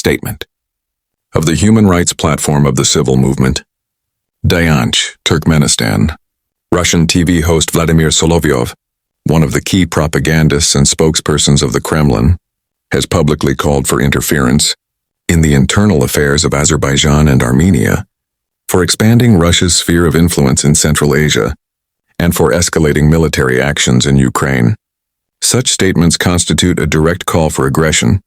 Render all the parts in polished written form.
Statement of the Human Rights Platform of the Civil Movement, Dayanch, Turkmenistan. Russian TV host Vladimir Solovyov, one of the key propagandists and spokespersons of the Kremlin, has publicly called for interference in the internal affairs of Azerbaijan and Armenia, for expanding Russia's sphere of influence in Central Asia, and for escalating military actions in Ukraine. Such statements constitute a direct call for aggression,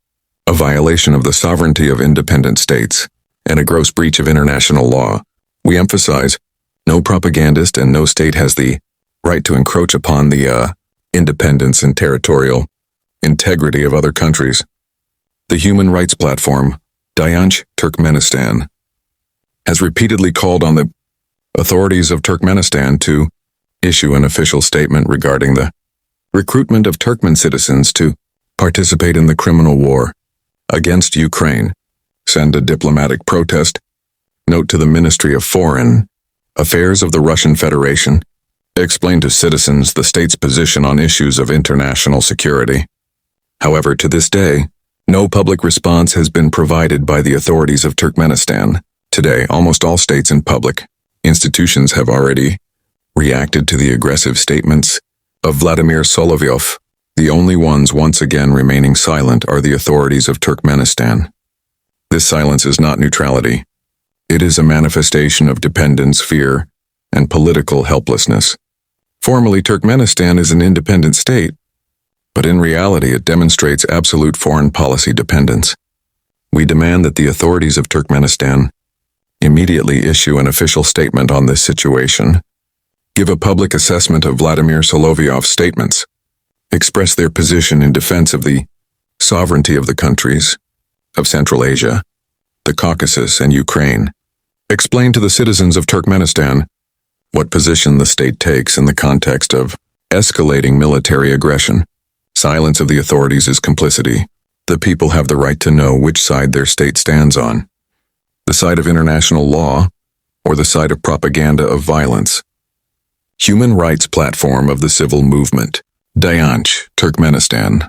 a violation of the sovereignty of independent states, and a gross breach of international law. We emphasize, no propagandist and no state has the right to encroach upon the independence and territorial integrity of other countries. The Human Rights Platform, Dayanch, Turkmenistan, has repeatedly called on the authorities of Turkmenistan to issue an official statement regarding the recruitment of Turkmen citizens to participate in the criminal war against Ukraine, send a diplomatic protest, note to the Ministry of Foreign Affairs of the Russian Federation, explain to citizens the state's position on issues of international security. However, to this day, no public response has been provided by the authorities of Turkmenistan. Today, almost all states and public institutions have already reacted to the aggressive statements of Vladimir Solovyov. The only ones once again remaining silent are the authorities of Turkmenistan. This silence is not neutrality. It is a manifestation of dependence, fear, and political helplessness. Formally, Turkmenistan is an independent state, but in reality it demonstrates absolute foreign policy dependence. We demand that the authorities of Turkmenistan immediately issue an official statement on this situation, give a public assessment of Vladimir Solovyov's statements, express their position in defense of the sovereignty of the countries of Central Asia, the Caucasus, and Ukraine, explain to the citizens of Turkmenistan what position the state takes in the context of escalating military aggression. Silence of the authorities is complicity. The people have the right to know which side their state stands on, the side of international law or the side of propaganda of violence. Human Rights Platform of the Civil Movement, Dayanch, Turkmenistan.